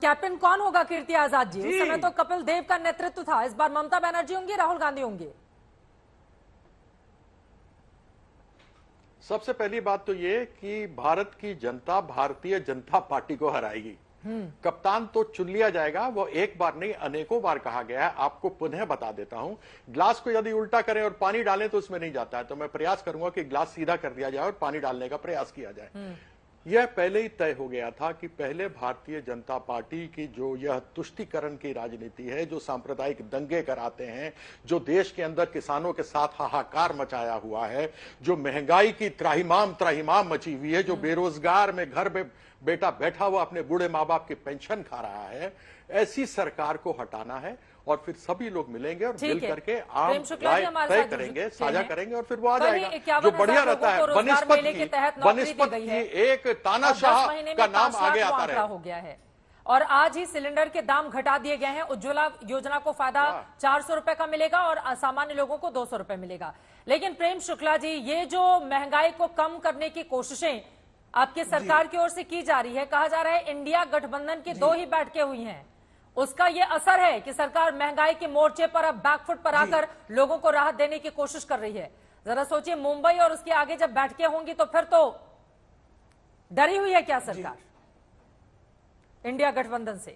Captain कौन होगा कीर्ति आजाद जी? उस समय तो कपिल देव का नेतृत्व था, इस बार ममता बनर्जी होंगी, राहुल गांधी होंगे? सबसे पहली बात तो ये कि भारत की जनता भारतीय जनता पार्टी को हराएगी। कप्तान तो चुन लिया जाएगा, वो एक बार नहीं अनेकों बार कहा गया है। आपको पुनः बता देता हूं, ग्लास को यदि उल्टा करें और पानी डालें तो उसमें नहीं जाता है, तो मैं प्रयास करूंगा कि ग्लास सीधा कर दिया जाए और पानी डालने का प्रयास किया जाए। यह पहले ही तय हो गया था कि पहले भारतीय जनता पार्टी की जो यह तुष्टीकरण की राजनीति है, जो सांप्रदायिक दंगे कराते हैं, जो देश के अंदर किसानों के साथ हाहाकार मचाया हुआ है, जो महंगाई की त्राहिमाम मची हुई है, जो बेरोजगार में घर में बेटा बैठा हुआ अपने बूढ़े माँ बाप की पेंशन खा रहा है, ऐसी सरकार को हटाना है और फिर सभी लोग मिलेंगे और मिल करके आम राय तय करेंगे, साझा करेंगे और फिर वो आ जाएगा। जो बढ़िया रहता है बनिस्पत की एक तानाशाह का नाम आगे आता रहे हो गया है। और आज ही सिलेंडर के दाम घटा दिए गए हैं। उज्ज्वला योजना को फायदा 400 रुपए का मिलेगा और सामान्य लोगों को 200 रुपए मिलेगा। लेकिन प्रेम शुक्ला जी, ये जो महंगाई को कम करने की कोशिशें आपकी सरकार की ओर से की जा रही है, कहा जा रहा है इंडिया गठबंधन की 2 ही बैठकें हुई हैं, उसका ये असर है कि सरकार महंगाई के मोर्चे पर अब बैकफुट पर आकर लोगों को राहत देने की कोशिश कर रही है। जरा सोचिए, मुंबई और उसके आगे जब बैठकें होंगी तो फिर तो डरी हुई है क्या सरकार इंडिया गठबंधन से?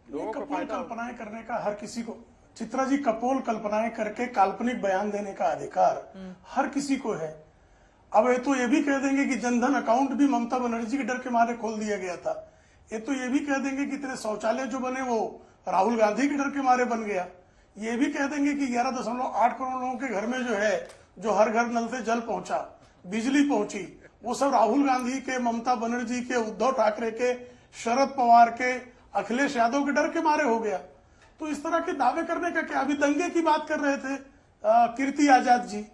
कपोल कल्पनाएं करने का हर किसी को, चित्रा जी, कपोल कल्पनाएं करके काल्पनिक बयान देने का अधिकार हर किसी को है। अब ये तो ये भी कह देंगे कि जनधन अकाउंट भी ममता बनर्जी के डर के मारे खोल दिया गया था। ये तो ये भी कह देंगे कि इतने शौचालय जो बने वो राहुल गांधी के डर के मारे बन गया। ये भी कह देंगे कि 11.8 करोड़ लोगों के घर में जो है, जो हर घर नल से जल पहुंचा, बिजली पहुंची, वो सब राहुल गांधी के, ममता बनर्जी के, उद्धव ठाकरे के, शरद पवार के, अखिलेश यादव के डर के मारे हो गया। तो इस तरह के दावे करने का क्या? अभी दंगे की बात कर रहे थे कीर्ति आजाद जी।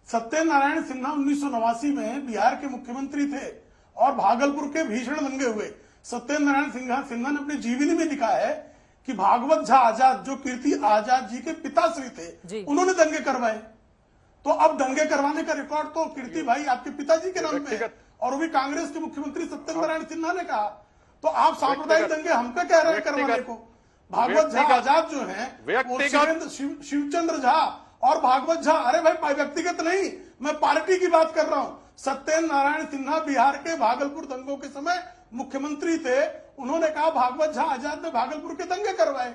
सत्यनारायण सिन्हा 1989 में बिहार के मुख्यमंत्री थे और भागलपुर के भीषण दंगे हुए। सत्यनारायण सिन्हा ने अपनी जीवनी में लिखा है कि भागवत झा आजाद, जो कीर्ति आजाद जी के पिताश्री थे, उन्होंने दंगे करवाए। तो अब दंगे करवाने का रिकॉर्ड तो कीर्ति भाई आपके पिताजी के नाम पे है, और वो भी कांग्रेस के मुख्यमंत्री सत्यनारायण सिन्हा ने कहा। तो आप सांप्रदायिक दंगे हम पे कह रहे हैं करवाने को? भागवत झा आजाद जो है, शिवचंद्र झा और भागवत झा, अरे भाई व्यक्तिगत नहीं, मैं पार्टी की बात कर रहा हूं। सत्यनारायण सिन्हा बिहार के भागलपुर दंगों के समय मुख्यमंत्री थे, उन्होंने कहा भागवत झा आजाद ने भागलपुर के दंगे करवाए।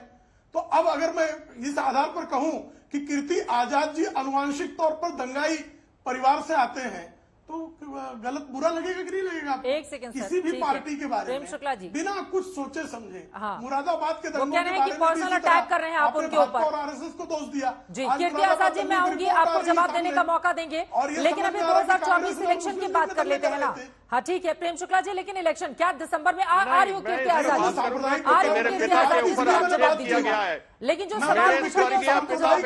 तो अब अगर मैं इस आधार पर कहूं कि कीर्ति आजाद जी अनुवांशिक तौर पर दंगाई परिवार से आते हैं, तो गलत, बुरा लगेगा कि नहीं लगेगा? एक सेकंड, किसी भी पार्टी के बारे में शुक्ला जी बिना कुछ सोचे समझे मुरादाबाद के दंगों के बारे में पर्सनल अटैक कर रहे हैं आप उनके ऊपर और आरएसएस को दोष दिया। जी कीर्ति आजाद जी, मैं आऊंगी, आपको जवाब देने का मौका देंगे, लेकिन अभी 2024 इलेक्शन की बात कर लेते हैं ना। हाँ ठीक है प्रेम शुक्ला जी, लेकिन इलेक्शन क्या दिसंबर में आ रही हो कीर्ति आजाद जी? आ रही हो कीर्ति आजाद जी, जवाब दीजिए। लेकिन जो सवाल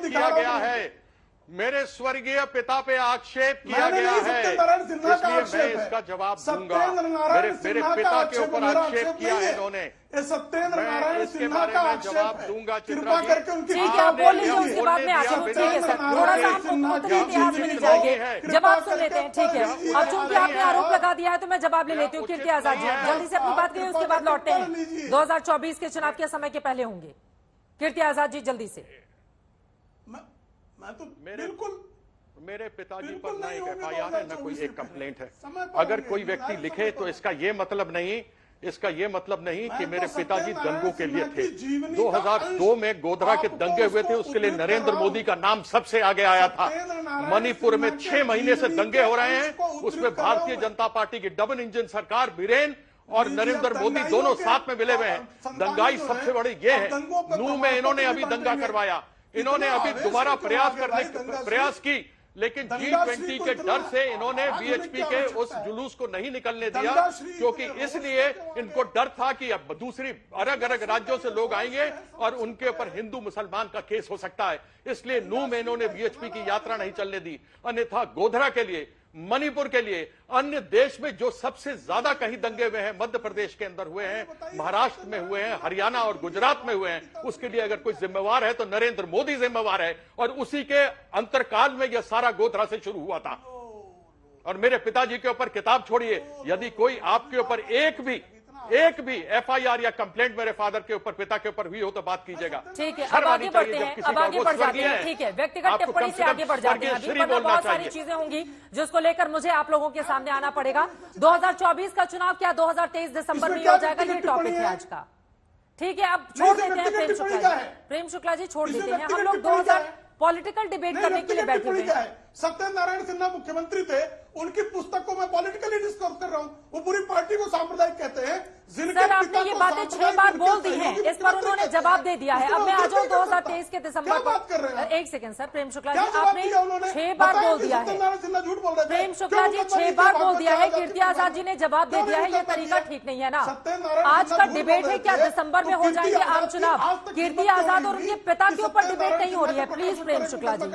किया गया है, मेरे स्वर्गीय पिता पे आक्षेप किया गया है, इसलिए मैं इसका जवाब दूंगा। मेरे पिता के ऊपर आक्षेप किया है इन्होंने, सत्येंद्र नारायण सिन्हा का जवाब दूंगा। कृपा करके उनकी ठीक है, आप बोल लीजिए, उसके बाद में आगे ठीक है सर, थोड़ा सा हम उत्तरी इतिहास में नहीं जाएंगे, जवाब सुन लेते हैं। ठीक है, अब चूंकि आपने आरोप लगा दिया है तो मैं जवाब ले लेती हूँ। कीर्ति आजाद जी, जल्दी से अपनी बात करिए, उसके बाद लौटते हैं। 2024 के चुनाव के समय के पहले होंगे। कीर्ति आजाद जी जल्दी से। मैं तो बिल्कुल, मेरे पिताजी पर ना एक FIR है, ना कोई एक कंप्लेंट है। अगर कोई व्यक्ति लिखे तो इसका ये मतलब नहीं कि मेरे पिताजी दंगों के लिए थे। 2002 में गोधरा के दंगे हुए थे, उसके लिए नरेंद्र मोदी का नाम सबसे आगे आया था। मणिपुर में 6 महीने से दंगे हो रहे हैं, उसमें भारतीय जनता पार्टी की डबल इंजन सरकार, बीरेन और नरेंद्र मोदी दोनों साथ में मिले हुए हैं। दंगाई सबसे बड़ी ये है। नूह में इन्होंने अभी दंगा करवाया, इन्होंने अभी दोबारा प्रयास की, लेकिन G20 के डर से इन्होंने VHP के उस जुलूस को नहीं निकलने दिया, क्योंकि इसलिए इनको डर था कि अब दूसरी अलग अलग राज्यों से लोग आएंगे और उनके ऊपर हिंदू मुसलमान का केस हो सकता है। इसलिए नूह में इन्होंने VHP की यात्रा नहीं चलने दी। अन्यथा गोधरा के लिए, मणिपुर के लिए, अन्य देश में जो सबसे ज्यादा कहीं दंगे हुए हैं, मध्य प्रदेश के अंदर हुए हैं, महाराष्ट्र में हुए हैं, हरियाणा और गुजरात में हुए हैं, उसके लिए अगर कोई जिम्मेवार है तो नरेंद्र मोदी जिम्मेवार है। और उसी के अंतरकाल में यह सारा गोधरा से शुरू हुआ था। और मेरे पिताजी के ऊपर किताब छोड़िए, यदि कोई आपके ऊपर एक भी एक भी एफआईआर या कंप्लेंट मेरे फादर के ऊपर, पिता के ऊपर हुई हो तो बात कीजिएगा। ठीक है, अब आगे बढ़ते हैं, अब आगे बढ़ जाते हैं। ठीक है, व्यक्तिगत टिप्पणी से आगे बढ़ जाते हैं। अभी वरना बहुत सारी चीजें होंगी जिसको लेकर मुझे आप लोगों के सामने आना पड़ेगा। 2024 का चुनाव क्या 2023 दिसंबर में ही हो जाएगा, ये टॉपिक है आज का। ठीक है, अब छोड़ देते हैं प्रेम शुक्ला जी। प्रेम शुक्ला जी छोड़ देते हैं, हम लोग 2000 पॉलिटिकल डिबेट करने के लिए बैठे हुए हैं। सत्यनारायण सिन्हा मुख्यमंत्री थे, उनकी पुस्तक को मैं पॉलिटिकली डिस्कस कर रहा हूं। वो पूरी पार्टी को सांप्रदायिक कहते हैं। सर, आपने ये बातें 6 बार बोल दी हैं, इस पर उन्होंने जवाब दे दिया है। अब मैं आ जाऊं 2023 के दिसंबर पर। एक सेकंड सर, प्रेम शुक्ला जी, आपने 6 बार बोल दिया है। प्रेम शुक्ला जी 6 बार बोल दिया है, कीर्ति आजाद जी ने जवाब दे दिया है। ये तरीका ठीक नहीं है ना। आज का डिबेट है, क्या दिसंबर में हो जाएंगे आम चुनाव? कीर्ति आजाद और उनके पिता के ऊपर डिबेट नहीं हो रही है। Please Prem Shukla ji,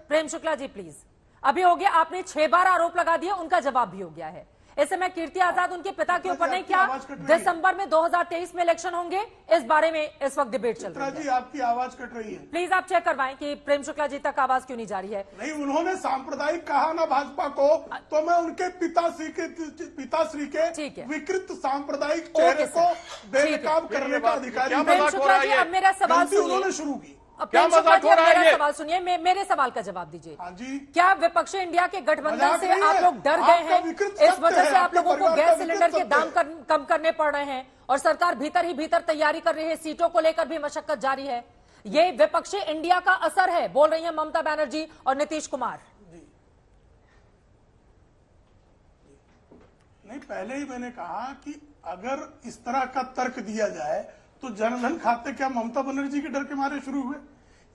Prem Shukla ji please. अभी हो गया, आपने 6 बार आरोप लगा दिया, उनका जवाब भी हो गया है। इस समय कीर्ति आजाद उनके पिता के ऊपर नहीं, क्या दिसंबर में 2023 में इलेक्शन होंगे, इस बारे में इस वक्त डिबेट चल रही है। जी आपकी आवाज कट रही है, प्लीज आप चेक करवाएं कि प्रेम शुक्ला जी तक आवाज क्यों नहीं जा रही है। नहीं, उन्होंने सांप्रदायिक कहा ना भाजपा को, तो मैं उनके पिताश्री के विकृत सांप्रदायिक चेहरे को बेनकाब करने का अधिकारी। प्रेम शुक्ला जी अब मेरा सवाल उन्होंने शुरू की। प्रेम शुक्ला जी मेरा सवाल सुनिए, मेरे सवाल का जवाब दीजिए। हाँ जी, क्या विपक्षी इंडिया के गठबंधन से आप लोग डर गए हैं? इस वजह से आप लोगों को गैस सिलेंडर के दाम कम करने पड़ रहे हैं और सरकार भीतर ही भीतर तैयारी कर रही है, सीटों को लेकर भी मशक्कत जारी है। ये विपक्षी इंडिया का असर है, बोल रही है ममता बनर्जी और नीतीश कुमार। नहीं, पहले ही मैंने कहा कि अगर इस तरह का तर्क दिया जाए तो जनधन खाते क्या ममता बनर्जी के डर के मारे शुरू हुए?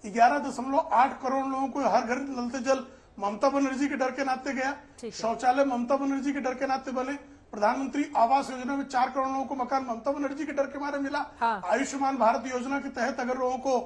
11.8 करोड़ लोगों को हर घर नल से जल ममता बनर्जी के डर के नाते गया। शौचालय ममता बनर्जी के डर के नाते बने। प्रधानमंत्री आवास योजना में 4 करोड़ लोगों को मकान ममता बनर्जी के डर के मारे मिला। हाँ। आयुष्मान भारत योजना के तहत अगर लोगों को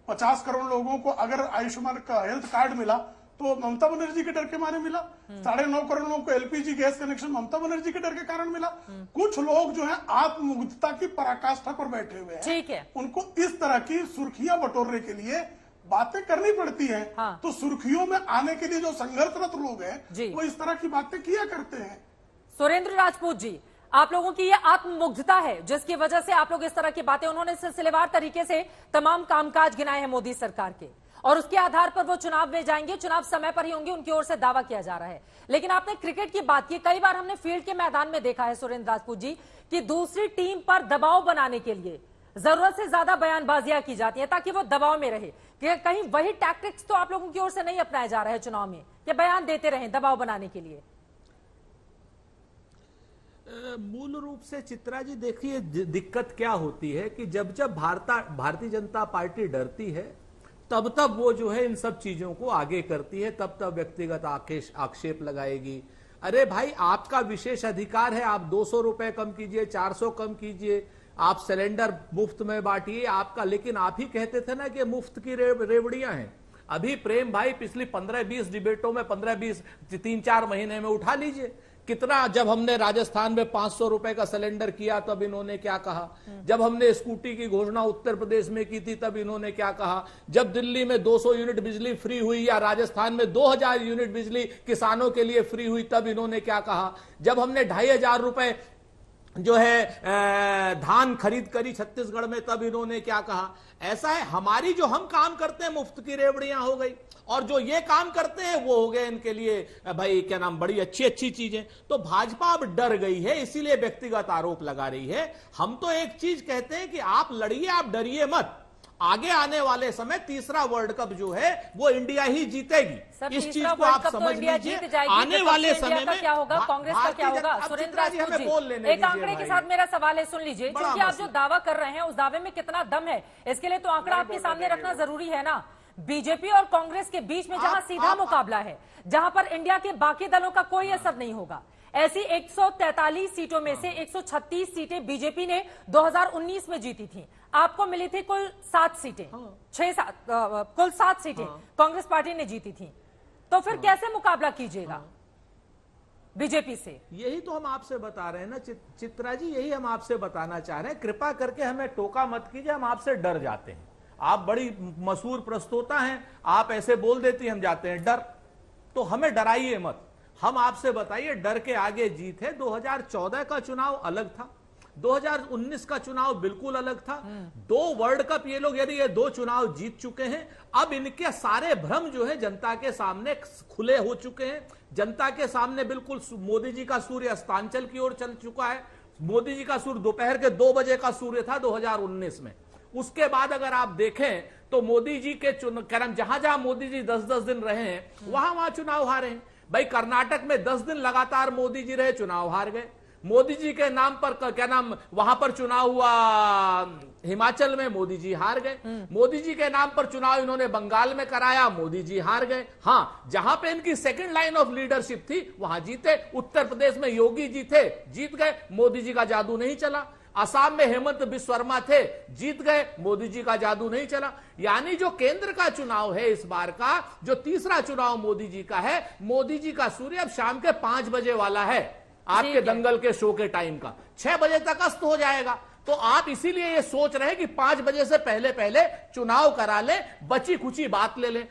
50 करोड़ लोगों को अगर आयुष्मान का हेल्थ कार्ड मिला तो ममता बनर्जी के डर के मारे मिला। 9.5 करोड़ लोगों को LPG gas connection Mamata Banerjee के डर के कारण मिला। कुछ लोग जो है आत्ममुग्धता की पराकाष्ठा पर बैठे हुए हैं। ठीक है, उनको इस तरह की सुर्खियां बटोरने के लिए बातें करनी पड़ती हैं। हाँ। तो सुर्खियों में आने के लिए जो संघर्षरत लोग हैं वो इस तरह की बातें किया करते हैं। सुरेंद्र राजपूत जी, आप लोगों की ये आत्ममुग्धता है जिसकी वजह से आप लोग इस तरह की बातें, उन्होंने सिलसिलेवार तरीके से तमाम कामकाज गिनाए हैं मोदी सरकार के और उसके आधार पर वो चुनाव में जाएंगे, चुनाव समय पर ही होंगे, उनकी ओर से दावा किया जा रहा है। लेकिन आपने क्रिकेट की बात की, कई बार हमने फील्ड के मैदान में देखा है सुरेंद्र राजपूत जी कि दूसरी टीम पर दबाव बनाने के लिए जरूरत से ज्यादा बयानबाजियां की जाती है ताकि वो दबाव में रहे। कि कहीं वही टैक्टिक्स तो आप लोगों की ओर से नहीं अपनाया जा रहा है चुनाव में, कि बयान देते रहें दबाव बनाने के लिए? मूल रूप से चित्रा जी देखिए, दिक्कत क्या होती है कि जब जब भारतीय जनता पार्टी डरती है तब तब वो जो है इन सब चीजों को आगे करती है, तब तब व्यक्तिगत आक्षेप लगाएगी। अरे भाई, आपका विशेष अधिकार है, आप 200 रुपए कम कीजिए, 400 कम कीजिए, आप सिलेंडर मुफ्त में बांटिए, आपका। लेकिन आप ही कहते थे ना कि मुफ्त की रेवड़ियां हैं। अभी प्रेम भाई पिछली 15-20 डिबेटों में 15-20 3-4 महीने में उठा लीजिए कितना। जब हमने राजस्थान में 500 रुपए का सिलेंडर किया तब इन्होंने क्या कहा, जब हमने स्कूटी की घोषणा उत्तर प्रदेश में की थी तब इन्होंने क्या कहा, जब दिल्ली में 200 यूनिट बिजली फ्री हुई या राजस्थान में 2000 यूनिट बिजली किसानों के लिए फ्री हुई तब इन्होंने क्या कहा, जब हमने 2500 रुपए जो है धान खरीद करी छत्तीसगढ़ में तब इन्होंने क्या कहा। ऐसा है, हमारी जो हम काम करते हैं मुफ्त की रेवड़ियां हो गई और जो ये काम करते हैं वो हो गए इनके लिए भाई क्या नाम बड़ी अच्छी अच्छी चीजें। तो भाजपा अब डर गई है, इसीलिए व्यक्तिगत आरोप लगा रही है। हम तो एक चीज कहते हैं कि आप लड़िए, आप डरिए मत। आगे आने वाले समय तीसरा वर्ल्ड कप जो है वो इंडिया ही जीतेगी। इस चीज को आप समझ लीजिए। आने वाले समय में क्या होगा, कांग्रेस का क्या होगा? सुरेंद्र राजपूत जी, एक आंकड़े के साथ मेरा सवाल है, सुन लीजिए। क्योंकि आप जो दावा कर रहे हैं उस दावे में कितना दम है, इसके लिए तो आंकड़ा आपके सामने रखना जरूरी है ना। बीजेपी और कांग्रेस के बीच में जहां सीधा मुकाबला है, जहां पर इंडिया के बाकी दलों का कोई असर नहीं होगा, ऐसी 143 सीटों में से 136 सीटें बीजेपी ने 2019 में जीती थी। आपको मिली थी कुल 7 सीटें, कुल 7 सीटें कांग्रेस पार्टी ने जीती थी। तो फिर कैसे मुकाबला कीजिएगा बीजेपी से? यही तो हम आपसे बता रहे हैं ना चित्रा जी, यही हम आपसे बताना चाह रहे हैं। कृपा करके हमें टोका मत कीजिए, हम आपसे डर जाते हैं। आप बड़ी मशहूर प्रस्तोता हैं, आप ऐसे बोल देती हम जाते हैं डर। तो हमें डराइए मत, हम आपसे बताइए डर के आगे जीत है। 2014 का चुनाव अलग था, 2019 का चुनाव बिल्कुल अलग था। 2 वर्ल्ड कप ये लोग, यदि ये 2 चुनाव जीत चुके हैं, अब इनके सारे भ्रम जो है जनता के सामने खुले हो चुके हैं। जनता के सामने बिल्कुल मोदी जी का सूर्य अस्तांचल की ओर चल चुका है। मोदी जी का सूर्य दोपहर के 2 बजे का सूर्य था 2019 में। उसके बाद अगर आप देखें तो मोदी जी के जहां जहां मोदी जी 10-10 दिन रहे हैं वहां वहां चुनाव हारे हैं। भाई कर्नाटक में 10 दिन लगातार मोदी जी रहे, चुनाव हार गए। मोदी जी के नाम पर वहां पर चुनाव हुआ हिमाचल में, मोदी जी हार गए। मोदी जी के नाम पर चुनाव इन्होंने बंगाल में कराया, मोदी जी हार गए। हां, जहां पे इनकी सेकंड लाइन ऑफ लीडरशिप थी वहां जीते। उत्तर प्रदेश में योगी जी थे, जीत गए, मोदी जी का जादू नहीं चला। असम में हेमंत बिस्व शर्मा थे, जीत गए, मोदी जी का जादू नहीं चला। यानी जो केंद्र का चुनाव है इस बार का, जो तीसरा चुनाव मोदी जी का है, मोदी जी का सूर्य अब शाम के 5 बजे वाला है। आपके दंगल के शो के टाइम का 6 बजे तक अस्त हो जाएगा। तो आप इसीलिए ये सोच रहे हैं कि 5 बजे से पहले पहले चुनाव करा ले, बची खुची बात ले लें।